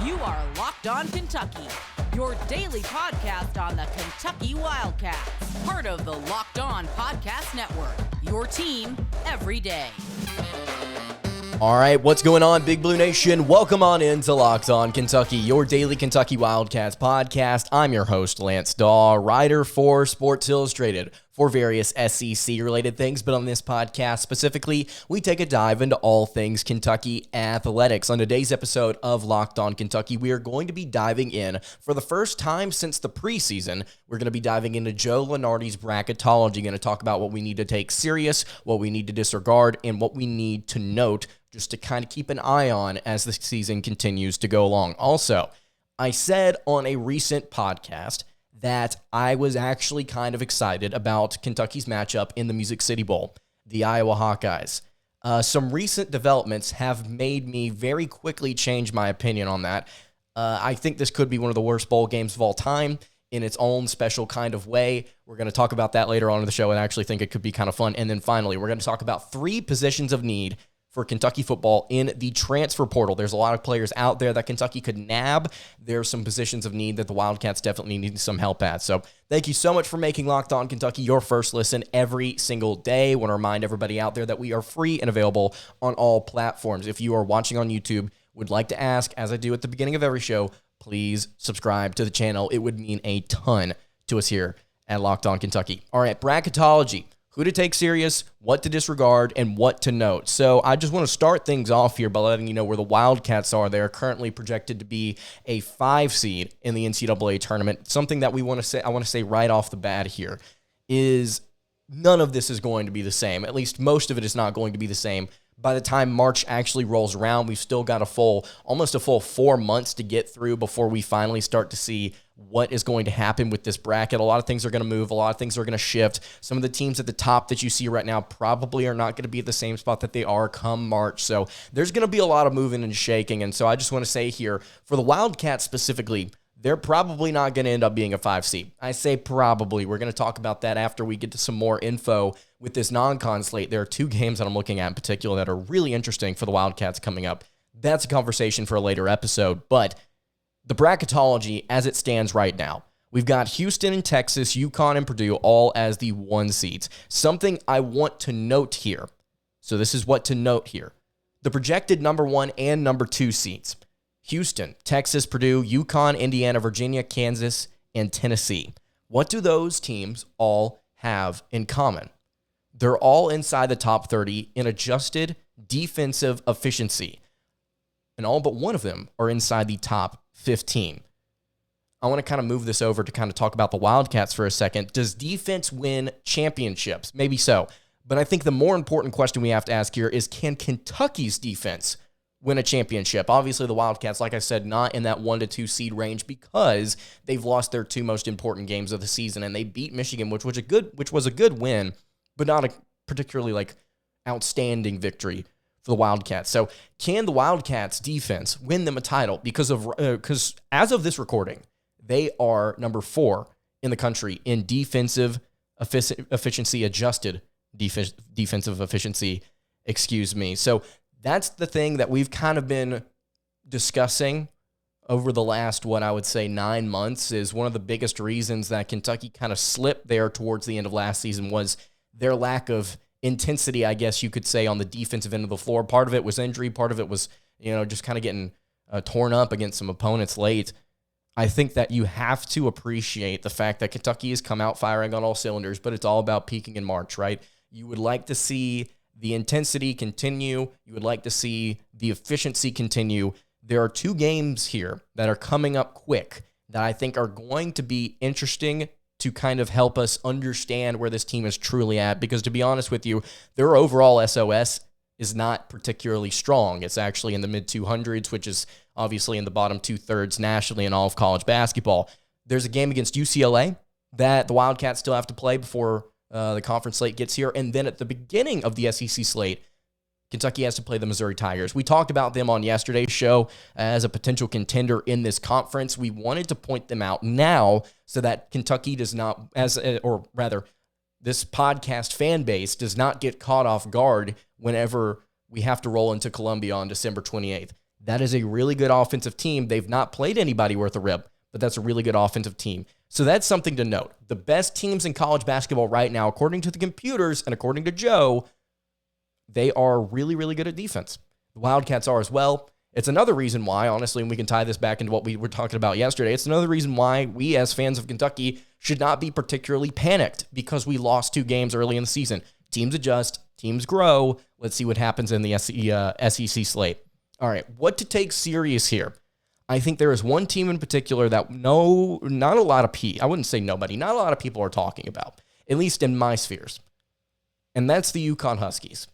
You are Locked On Kentucky, your daily podcast on the Kentucky Wildcats. Part of the Locked On Podcast Network, your team every day. All right, what's going on, Big Blue Nation? Welcome on into Locked On Kentucky, your daily Kentucky Wildcats podcast. I'm your host, Lance Dawe, writer for Sports Illustrated for various SEC-related things. But on this podcast specifically, we take a dive into all things Kentucky athletics. On today's episode of Locked On Kentucky, we are going to be diving in, for the first time since the preseason, we're going to be diving into Joe Lunardi's Bracketology. Going to talk about what we need to take serious, what we need to disregard, and what we need to note just to kind of keep an eye on as the season continues to go along. Also, I said on a recent podcast that I was actually kind of excited about Kentucky's matchup in the Music City Bowl, the Iowa Hawkeyes. Some recent developments have made me very quickly change my opinion on that. I think this could be one of the worst bowl games of all time in its own special kind of way. We're going to talk about that later on in the show, and I actually think it could be kind of fun. And then finally, we're going to talk about 3 positions of need for Kentucky football in the transfer portal. There's a lot of players out there that Kentucky could nab. There's some positions of need that the Wildcats definitely need some help at. So thank you so much for making Locked On Kentucky your first listen every single day. I want to remind everybody out there that we are free and available on all platforms. If you are watching on YouTube, would like to ask, as I do at the beginning of every show, please subscribe to the channel. It would mean a ton to us here at Locked On Kentucky. All right, Bracketology. Who to take serious, what to disregard, and what to note. So I just want to start things off here by letting you know where the Wildcats are. They're currently projected to be a 5 seed in the NCAA tournament. Something that I want to say right off the bat here is none of this is going to be the same. At least most of it is not going to be the same. By the time March actually rolls around, we've still got almost a full 4 months to get through before we finally start to see what is going to happen with this bracket. A lot of things are going to move. A lot of things are going to shift. Some of the teams at the top that you see right now probably are not going to be at the same spot that they are come March. So there's going to be a lot of moving and shaking. And so I just want to say here, for the Wildcats specifically, they're probably not going to end up being a 5 seed. I say probably. We're going to talk about that after we get to some more info with this non-con slate. There are 2 games that I'm looking at in particular that are really interesting for the Wildcats coming up. That's a conversation for a later episode. But the Bracketology as it stands right now, we've got Houston and Texas, UConn and Purdue all as the 1 seeds. Something I want to note here. So this is what to note here. The projected number 1 and number 2 seeds. Houston, Texas, Purdue, UConn, Indiana, Virginia, Kansas, and Tennessee. What do those teams all have in common? They're all inside the top 30 in adjusted defensive efficiency, and all but one of them are inside the top 15. I want to kind of move this over to kind of talk about the Wildcats for a second. Does defense win championships? Maybe so. But I think the more important question we have to ask here is, can Kentucky's defense win a championship? Obviously, the Wildcats, like I said, not in that 1 to 2 seed range because they've lost their 2 most important games of the season, and they beat Michigan, which was a good win, but not a particularly outstanding victory for the Wildcats. So can the Wildcats defense win them a title? Because as of this recording, they are number 4 in the country in defensive efficiency, adjusted defensive efficiency, So that's the thing that we've kind of been discussing over the last, 9 months, is one of the biggest reasons that Kentucky kind of slipped there towards the end of last season was their lack of intensity, I guess you could say, on the defensive end of the floor. Part of it was injury. Part of it was, just kind of getting torn up against some opponents late. I think that you have to appreciate the fact that Kentucky has come out firing on all cylinders, but it's all about peaking in March, right? You would like to see the intensity continue. You would like to see the efficiency continue. There are 2 games here that are coming up quick that I think are going to be interesting to kind of help us understand where this team is truly at. Because to be honest with you, their overall SOS is not particularly strong. It's actually in the mid-200s, which is obviously in the bottom 2/3 nationally in all of college basketball. There's a game against UCLA that the Wildcats still have to play before the conference slate gets here. And then at the beginning of the SEC slate, Kentucky has to play the Missouri Tigers. We talked about them on yesterday's show as a potential contender in this conference. We wanted to point them out now so that Kentucky does not, this podcast fan base does not get caught off guard whenever we have to roll into Columbia on December 28th. That is a really good offensive team. They've not played anybody worth a rip, but that's a really good offensive team. So that's something to note. The best teams in college basketball right now, according to the computers and according to Joe, they are really, really good at defense. The Wildcats are as well. It's another reason why, honestly, and we can tie this back into what we were talking about yesterday, it's another reason why we as fans of Kentucky should not be particularly panicked because we lost 2 games early in the season. Teams adjust, teams grow. Let's see what happens in the SEC slate. All right, what to take serious here? I think there is one team in particular that not a lot of people, I wouldn't say nobody, not a lot of people are talking about, at least in my spheres, and that's the UConn Huskies.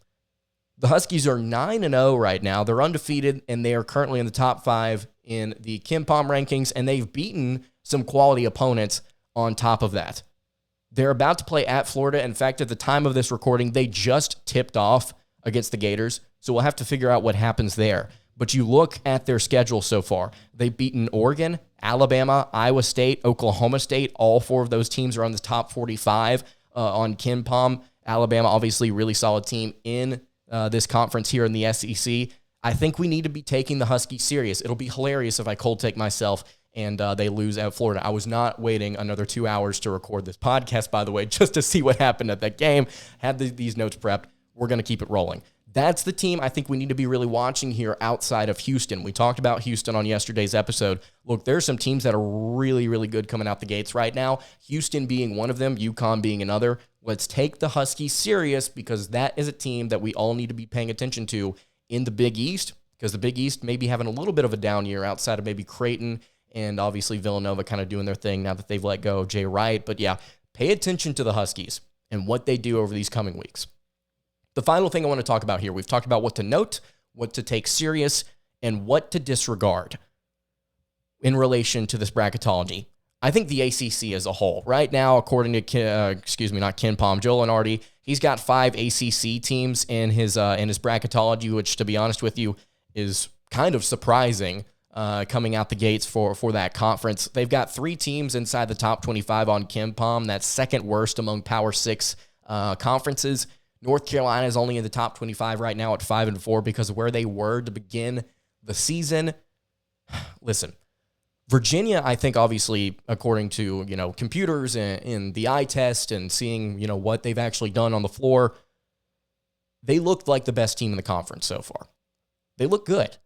The Huskies are 9-0 right now. They're undefeated, and they are currently in the top 5 in the KenPom rankings, and they've beaten some quality opponents on top of that. They're about to play at Florida. In fact, at the time of this recording, they just tipped off against the Gators, so we'll have to figure out what happens there. But you look at their schedule so far. They've beaten Oregon, Alabama, Iowa State, Oklahoma State. All 4 of those teams are on the top 45 on KenPom. Alabama, obviously, really solid team in this conference here in the SEC. I think we need to be taking the Huskies serious. It'll be hilarious if I cold take myself and they lose at Florida. I was not waiting another 2 hours to record this podcast, by the way, just to see what happened at that game. Had these notes prepped. We're going to keep it rolling. That's the team I think we need to be really watching here outside of Houston. We talked about Houston on yesterday's episode. Look, there's some teams that are really, really good coming out the gates right now. Houston being one of them, UConn being another. Let's take the Huskies serious because that is a team that we all need to be paying attention to in the Big East, because the Big East may be having a little bit of a down year outside of maybe Creighton and obviously Villanova kind of doing their thing now that they've let go of Jay Wright. But yeah, pay attention to the Huskies and what they do over these coming weeks. The final thing I want to talk about here, we've talked about what to note, what to take serious, and what to disregard in relation to this bracketology. I think the ACC as a whole, right now, according to, not KenPom, Joe Lenardi, he's got 5 ACC teams in his bracketology, which, to be honest with you, is kind of surprising coming out the gates for that conference. They've got 3 teams inside the top 25 on KenPom. That's second worst among Power 6 conferences. North Carolina is only in the top 25 right now at 5-4 because of where they were to begin the season. Listen, Virginia, I think, obviously, according to, computers and in the eye test and seeing, what they've actually done on the floor, they looked like the best team in the conference so far. They look good.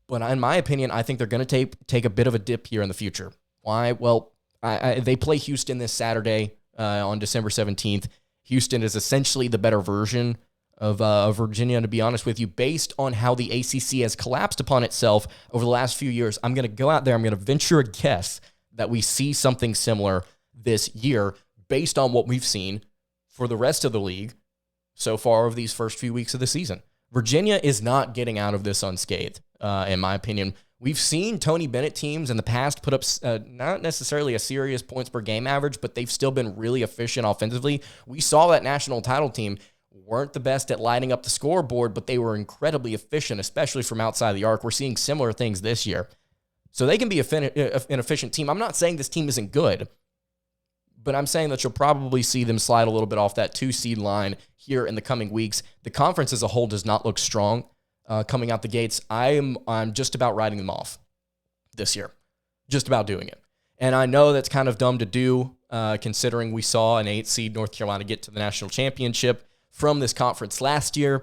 But in my opinion, I think they're going to take a bit of a dip here in the future. Why? Well, they play Houston this Saturday on December 17th. Houston is essentially the better version of Virginia, to be honest with you, based on how the ACC has collapsed upon itself over the last few years. I'm going to go out there, I'm going to venture a guess that we see something similar this year based on what we've seen for the rest of the league so far over these first few weeks of the season. Virginia is not getting out of this unscathed, in my opinion. We've seen Tony Bennett teams in the past put up not necessarily a serious points per game average, but they've still been really efficient offensively. We saw that national title team weren't the best at lighting up the scoreboard, but they were incredibly efficient, especially from outside the arc. We're seeing similar things this year. So they can be an efficient team. I'm not saying this team isn't good, but I'm saying that you'll probably see them slide a little bit off that 2-seed line here in the coming weeks. The conference as a whole does not look strong. Coming out the gates, I'm just about writing them off this year. Just about doing it. And I know that's kind of dumb to do, considering we saw an 8-seed North Carolina get to the national championship from this conference last year.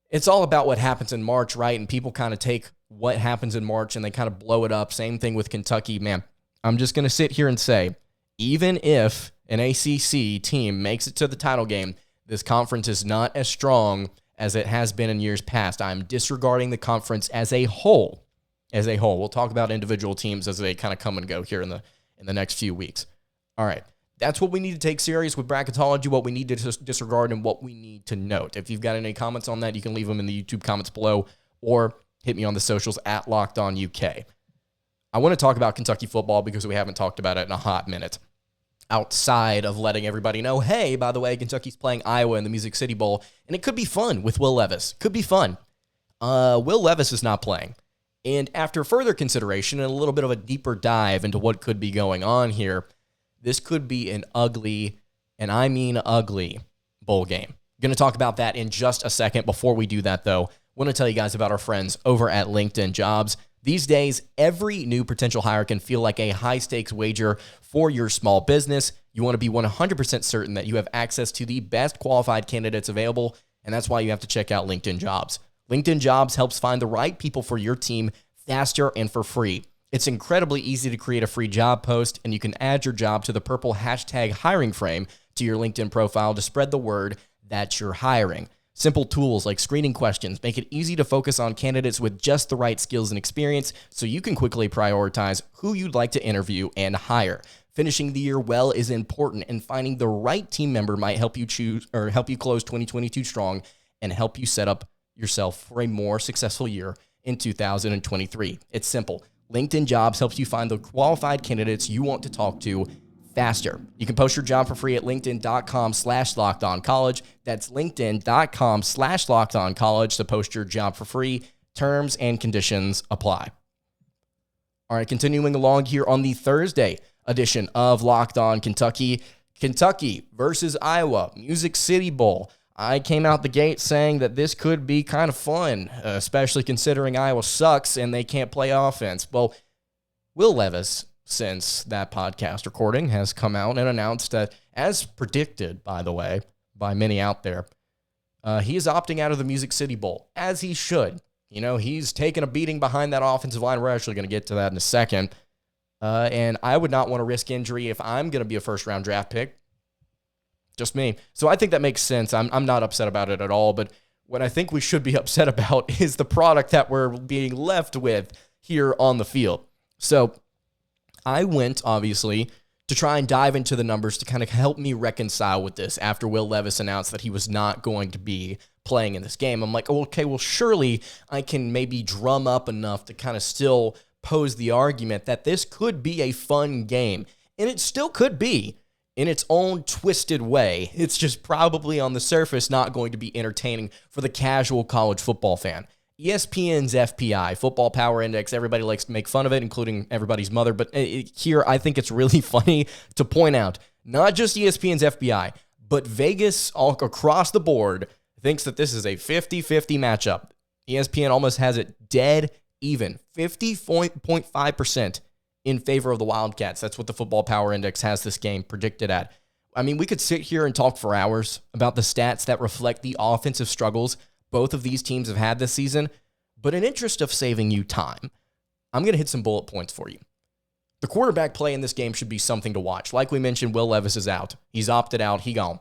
It's all about what happens in March, right? And people kind of take what happens in March and they kind of blow it up. Same thing with Kentucky. Man, I'm just going to sit here and say, even if an ACC team makes it to the title game, this conference is not as strong as it has been in years past. I'm disregarding the conference as a whole. As a whole. We'll talk about individual teams as they kind of come and go here in the next few weeks. All right. That's what we need to take serious with bracketology, what we need to disregard, and what we need to note. If you've got any comments on that, you can leave them in the YouTube comments below or hit me on the socials at LockedOnUK. I want to talk about Kentucky football because we haven't talked about it in a hot minute. Outside of letting everybody know, hey, by the way, Kentucky's playing Iowa in the Music City Bowl, and it could be fun with Will Levis. Could be fun. Will Levis is not playing. And after further consideration and a little bit of a deeper dive into what could be going on here, this could be an ugly, and I mean ugly, bowl game. Going to talk about that in just a second. Before we do that, though, want to tell you guys about our friends over at LinkedIn Jobs. These days, every new potential hire can feel like a high-stakes wager for your small business. You want to be 100% certain that you have access to the best qualified candidates available, and that's why you have to check out LinkedIn Jobs. LinkedIn Jobs helps find the right people for your team faster and for free. It's incredibly easy to create a free job post, and you can add your job to the purple hashtag hiring frame to your LinkedIn profile to spread the word that you're hiring. Simple tools like screening questions make it easy to focus on candidates with just the right skills and experience so you can quickly prioritize who you'd like to interview and hire. Finishing the year well is important, and finding the right team member might help you close 2022 strong and help you set up yourself for a more successful year in 2023. It's simple. LinkedIn Jobs helps you find the qualified candidates you want to talk to faster. You can post your job for free at linkedin.com/lockedoncollege. That's linkedin.com/lockedoncollege to post your job for free. Terms and conditions apply. All right, continuing along here on the Thursday edition of Locked On Kentucky. Kentucky versus Iowa, Music City Bowl. I came out the gate saying that this could be kind of fun, especially considering Iowa sucks and they can't play offense. Well, Will Levis, since that podcast recording, has come out and announced that, as predicted, by the way, by many out there, he is opting out of the Music City Bowl, as he should. You know, he's taken a beating behind that offensive line. We're actually going to get to that in a second. And I would not want to risk injury if I'm going to be a first-round draft pick. Just me. So I think that makes sense. I'm not upset about it at all. But what I think we should be upset about is the product that we're being left with here on the field. So I went, obviously, to try and dive into the numbers to kind of help me reconcile with this after Will Levis announced that he was not going to be playing in this game. I'm like, okay, well, surely I can maybe drum up enough to kind of still pose the argument that this could be a fun game. And it still could be in its own twisted way. It's just probably on the surface not going to be entertaining for the casual college football fan. ESPN's FPI, Football Power Index, everybody likes to make fun of it, including everybody's mother. But here, I think it's really funny to point out, not just ESPN's FPI, but Vegas all across the board thinks that this is a 50-50 matchup. ESPN almost has it dead even, 50.5% in favor of the Wildcats. That's what the Football Power Index has this game predicted at. I mean, we could sit here and talk for hours about the stats that reflect the offensive struggles both of these teams have had this season, but in interest of saving you time, I'm going to hit some bullet points for you. The quarterback play in this game should be something to watch. Like we mentioned, Will Levis is out. He's opted out. He gone.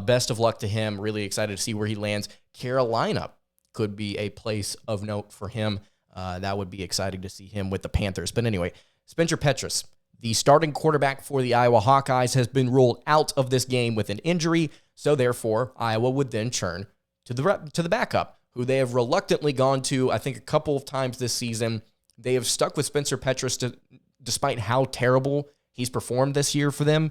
Best of luck to him. Really excited to see where he lands. Carolina could be a place of note for him. That would be exciting to see him with the Panthers. But anyway, Spencer Petras, the starting quarterback for the Iowa Hawkeyes, has been ruled out of this game with an injury. So therefore, Iowa would then turn to the backup, who they have reluctantly gone to, I think, a couple of times this season. They have stuck with Spencer Petras despite how terrible he's performed this year for them.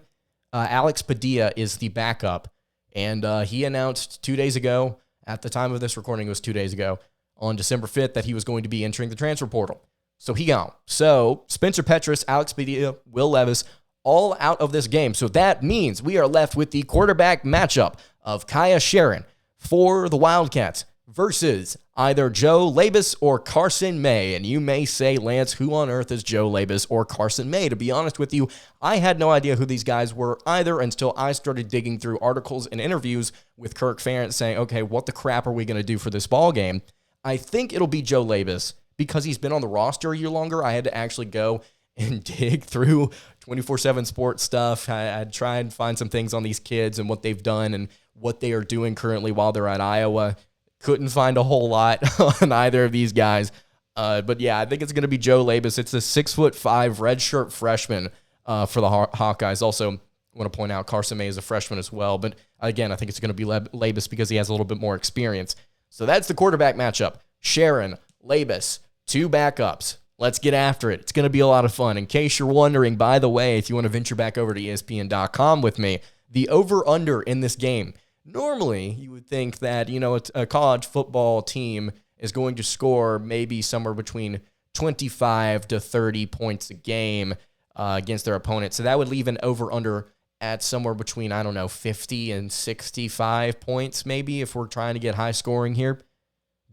Alex Padilla is the backup, and he announced 2 days ago, at the time of this recording, it was 2 days ago, on December 5th, that he was going to be entering the transfer portal. So he gone. So Spencer Petras, Alex Padilla, Will Levis, all out of this game. So that means we are left with the quarterback matchup of Kaiya Sheron for the Wildcats versus either Joe Levis or Carson May. And you may say, Lance, who on earth is Joe Levis or Carson May? To be honest with you, I had no idea who these guys were either until I started digging through articles and interviews with Kirk Ferentz saying, okay, what the crap are we going to do for this ball game? I think it'll be Joe Levis because he's been on the roster a year longer. I had to actually go and dig through 24/7 sports stuff. I'd try and find some things on these kids and what they've done and what they are doing currently while they're at Iowa. Couldn't find a whole lot on either of these guys. But yeah, I think it's going to be Joe Levis. It's a 6'5" redshirt freshman for the Hawkeyes. Also, I want to point out Carson May is a freshman as well. But again, I think it's going to be Levis because he has a little bit more experience. So that's the quarterback matchup. Sheron, Levis, two backups. Let's get after it. It's going to be a lot of fun. In case you're wondering, by the way, if you want to venture back over to ESPN.com with me, the over-under in this game, normally you would think that, a college football team is going to score maybe somewhere between 25 to 30 points a game against their opponent. So that would leave an over-under at somewhere between, 50 and 65 points maybe if we're trying to get high scoring here.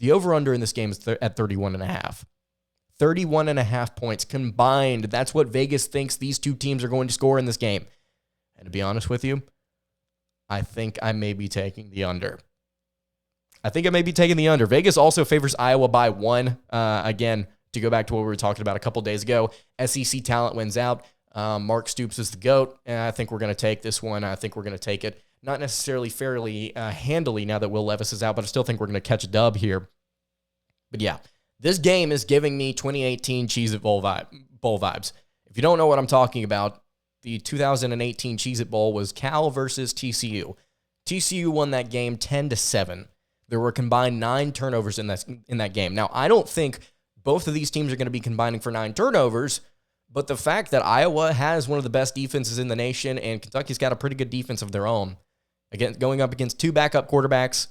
The over-under in this game is at 31.5. 31.5 points combined. That's what Vegas thinks these two teams are going to score in this game. And to be honest with you, I think I may be taking the under. Vegas also favors Iowa by 1. Again, to go back to what we were talking about a couple days ago, SEC talent wins out. Mark Stoops is the GOAT, and I think we're going to take this one. I think we're going to take it. Not necessarily fairly handily now that Will Levis is out, but I still think we're going to catch a dub here. But yeah, this game is giving me 2018 Cheez-It Bowl vibes. If you don't know what I'm talking about, the 2018 Cheez-It Bowl was Cal versus TCU. TCU won that game 10-7. There were combined 9 turnovers in that game. Now, I don't think both of these teams are going to be combining for 9 turnovers, but the fact that Iowa has one of the best defenses in the nation and Kentucky's got a pretty good defense of their own, again, going up against 2 backup quarterbacks,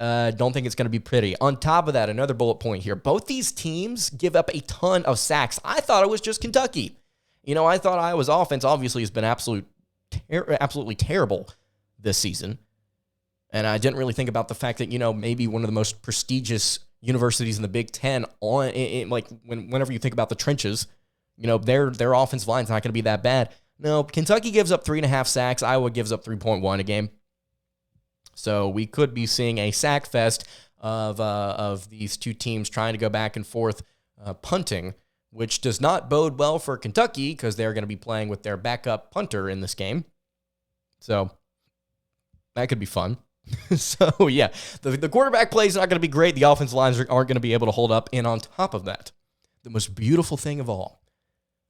don't think it's going to be pretty. On top of that, another bullet point here. Both these teams give up a ton of sacks. I thought it was just Kentucky. I thought Iowa's offense obviously has been absolutely terrible this season. And I didn't really think about the fact that, maybe one of the most prestigious universities in the Big Ten, whenever you think about the trenches, their offensive line's not going to be that bad. No, Kentucky gives up 3.5 sacks. Iowa gives up 3.1 a game. So we could be seeing a sack fest of these two teams trying to go back and forth punting, which does not bode well for Kentucky because they're going to be playing with their backup punter in this game. So that could be fun. So, yeah, the quarterback play is not going to be great. The offensive lines aren't going to be able to hold up. And on top of that, the most beautiful thing of all,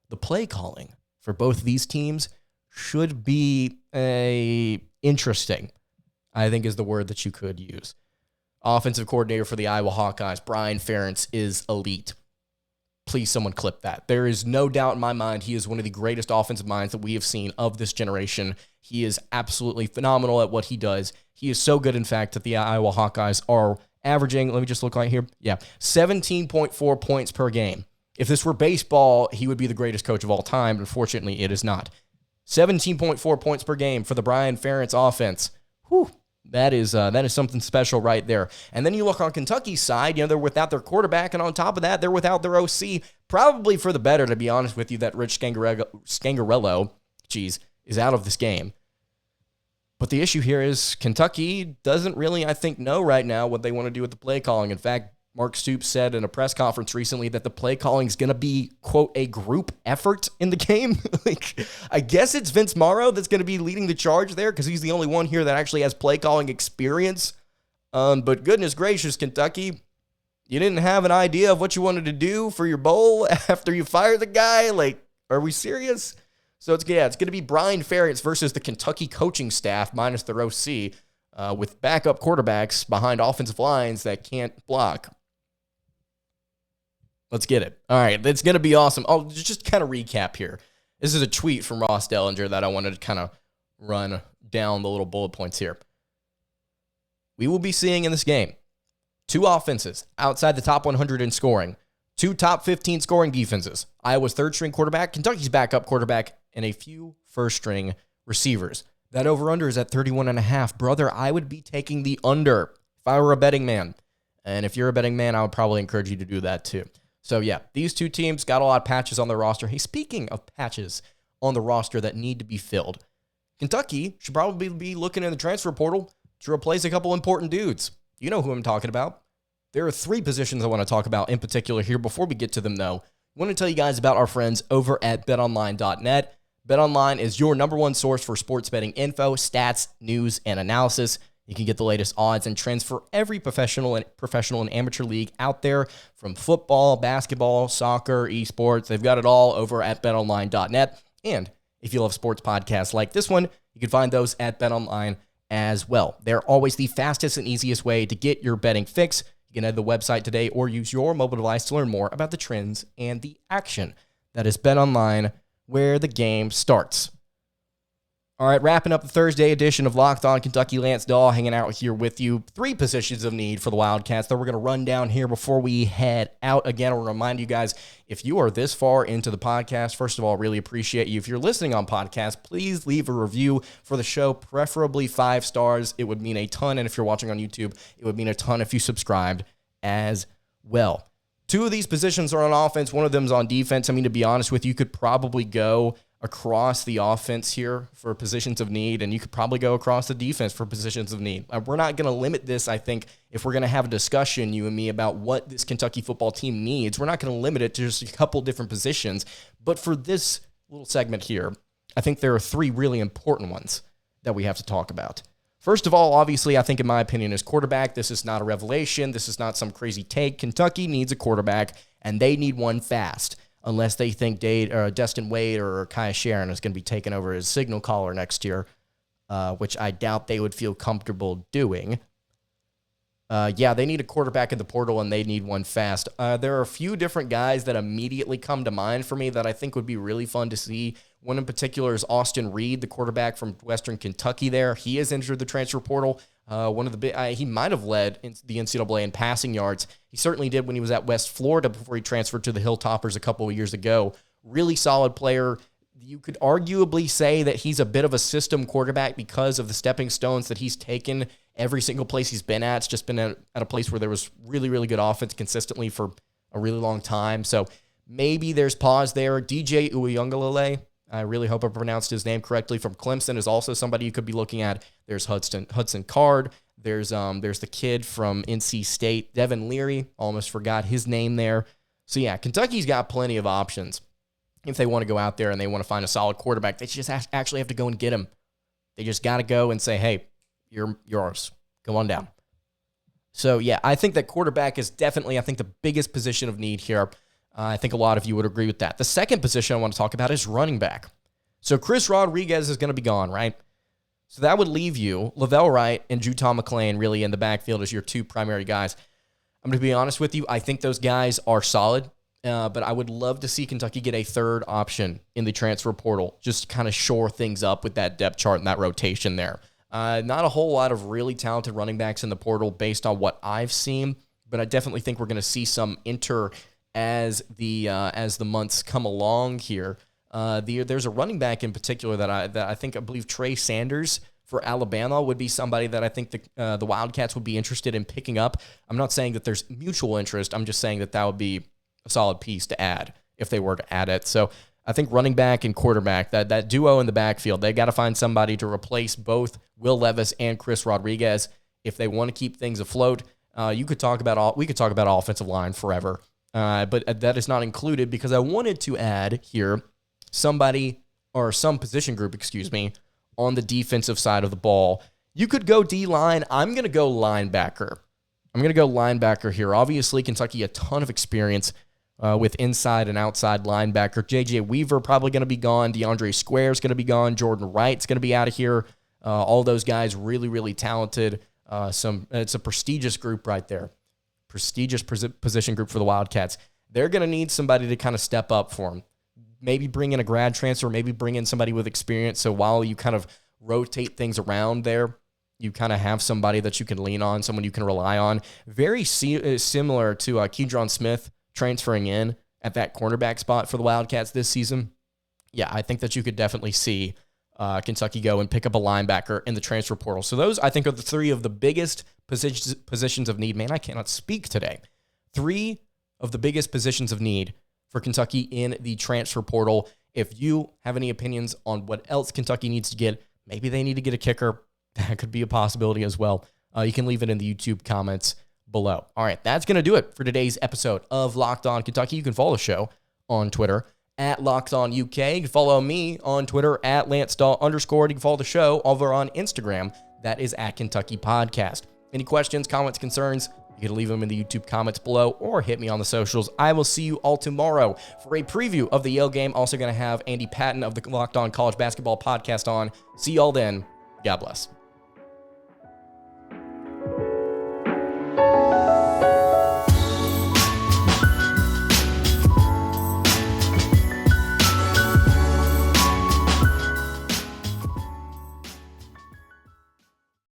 the play calling for both these teams should be interesting, I think is the word that you could use. Offensive coordinator for the Iowa Hawkeyes, Brian Ferentz, is elite. Please, someone clip that. There is no doubt in my mind he is one of the greatest offensive minds that we have seen of this generation. He is absolutely phenomenal at what he does. He is so good, in fact, that the Iowa Hawkeyes are averaging, let me just look right here, 17.4 points per game. If this were baseball, he would be the greatest coach of all time. Unfortunately, it is not. 17.4 points per game for the Brian Ferentz offense. Whew. That is something special right there. And then you look on Kentucky's side, they're without their quarterback, and on top of that, they're without their OC. Probably for the better, to be honest with you, that Rich Scangarello, is out of this game. But the issue here is Kentucky doesn't really, I think, know right now what they want to do with the play calling. In fact, Mark Stoops said in a press conference recently that the play calling is going to be, quote, a group effort in the game. I guess it's Vince Morrow that's going to be leading the charge there because he's the only one here that actually has play calling experience. But goodness gracious, Kentucky, you didn't have an idea of what you wanted to do for your bowl after you fired the guy? Are we serious? So it's going to be Brian Ferentz versus the Kentucky coaching staff minus their OC with backup quarterbacks behind offensive lines that can't block. Let's get it. All right, it's going to be awesome. Oh, just kind of recap here. This is a tweet from Ross Dellinger that I wanted to kind of run down the little bullet points here. We will be seeing in this game 2 offenses outside the top 100 in scoring, 2 top 15 scoring defenses, Iowa's third-string quarterback, Kentucky's backup quarterback, and a few first-string receivers. That over-under is at 31.5. Brother, I would be taking the under if I were a betting man. And if you're a betting man, I would probably encourage you to do that too. So, yeah, these two teams got a lot of patches on their roster. Hey, speaking of patches on the roster that need to be filled, Kentucky should probably be looking in the transfer portal to replace a couple important dudes. You know who I'm talking about. There are 3 positions I want to talk about in particular here. Before we get to them, though, I want to tell you guys about our friends over at betonline.net. BetOnline is your number one source for sports betting info, stats, news, and analysis. You can get the latest odds and trends for every professional and amateur league out there, from football, basketball, soccer, esports. They've got it all over at betonline.net. And if you love sports podcasts like this one, you can find those at BetOnline as well. They're always the fastest and easiest way to get your betting fix. You can head to the website today or use your mobile device to learn more about the trends and the action. That is BetOnline, where the game starts. All right, wrapping up the Thursday edition of Locked On Kentucky. Lance Dawe hanging out here with you. 3 positions of need for the Wildcats that we're going to run down here before we head out. Again, I'll remind you guys, if you are this far into the podcast, first of all, really appreciate you. If you're listening on podcast, please leave a review for the show, preferably 5 stars. It would mean a ton. And if you're watching on YouTube, it would mean a ton if you subscribed as well. Two of these positions are on offense. One of them is on defense. I mean, to be honest with you, you could probably go across the offense here for positions of need, and you could probably go across the defense for positions of need. We're not going to limit this, I think, if we're going to have a discussion, you and me, about what this Kentucky football team needs. We're not going to limit it to just a couple different positions. But for this little segment here, I think there are three really important ones that we have to talk about. First of all, obviously, I think in my opinion is quarterback. This is not a revelation. This is not some crazy take. Kentucky needs a quarterback, and they need one fast, unless they think Destin Wade or Kai Sharon is going to be taking over as signal caller next year, which I doubt they would feel comfortable doing. They need a quarterback in the portal, and they need one fast. There are a few different guys that immediately come to mind for me that I think would be really fun to see. One in particular is Austin Reed, the quarterback from Western Kentucky there. He has entered the transfer portal. He might have led in the NCAA in passing yards. He certainly did when he was at West Florida before he transferred to the Hilltoppers a couple of years ago. Really solid player. You could arguably say that he's a bit of a system quarterback because of the stepping stones that he's taken every single place he's been at. It's just been at a place where there was really, really good offense consistently for a really long time. So maybe there's pause there. DJ Uiagalelei, I really hope I pronounced his name correctly, from Clemson, is also somebody you could be looking at. There's Hudson Card. There's the kid from NC State, Devin Leary. Almost forgot his name there. So yeah, Kentucky's got plenty of options. If they want to go out there and they want to find a solid quarterback, they just actually have to go and get him. They just got to go and say, hey, you're yours. Go on down. So yeah, I think that quarterback is definitely, the biggest position of need here. I think a lot of you would agree with that. The second position I want to talk about is running back. So Chris Rodriguez is going to be gone, right? So that would leave you Lavelle Wright and Juton McClain really in the backfield as your two primary guys. I'm going to be honest with you. I think those guys are solid, but I would love to see Kentucky get a third option in the transfer portal, just to kind of shore things up with that depth chart and that rotation there. Not a whole lot of really talented running backs in the portal based on what I've seen, but I definitely think we're going to see some enter as the months come along here. There's a running back in particular that I believe Trey Sanders for Alabama would be somebody that I think the Wildcats would be interested in picking up. I'm not saying that there's mutual interest. I'm just saying that would be a solid piece to add if they were to add it. So I think running back and quarterback, that duo in the backfield, they got to find somebody to replace both Will Levis and Chris Rodriguez if they want to keep things afloat. We could talk about offensive line forever. But that is not included because I wanted to add here some position group, on the defensive side of the ball. You could go D-line. I'm going to go linebacker here. Obviously, Kentucky, a ton of experience with inside and outside linebacker. J.J. Weaver probably going to be gone. DeAndre Square's going to be gone. Jordan Wright's going to be out of here. All those guys really, really talented. It's a prestigious group right there. Prestigious position group for the Wildcats. They're going to need somebody to kind of step up for them. Maybe bring in a grad transfer, maybe bring in somebody with experience. So while you kind of rotate things around there, you kind of have somebody that you can lean on, someone you can rely on. Very similar to Keydron Smith transferring in at that cornerback spot for the Wildcats this season. Yeah, I think that you could definitely see Kentucky go and pick up a linebacker in the transfer portal. So those, I think, are the three of the biggest positions of need. Man, I cannot speak today. Three of the biggest positions of need for Kentucky in the transfer portal. If you have any opinions on what else Kentucky needs to get, maybe they need to get a kicker. That could be a possibility as well. You can leave it in the YouTube comments below. All right, that's going to do it for today's episode of Locked On Kentucky. You can follow the show on Twitter at Locked On UK. You can follow me on Twitter at LanceDawe_. You can follow the show over on Instagram. That is at Kentucky Podcast. Any questions, comments, concerns, you can leave them in the YouTube comments below or hit me on the socials. I will see you all tomorrow for a preview of the Yale game. Also going to have Andy Patton of the Locked On College Basketball Podcast on. See y'all then. God bless.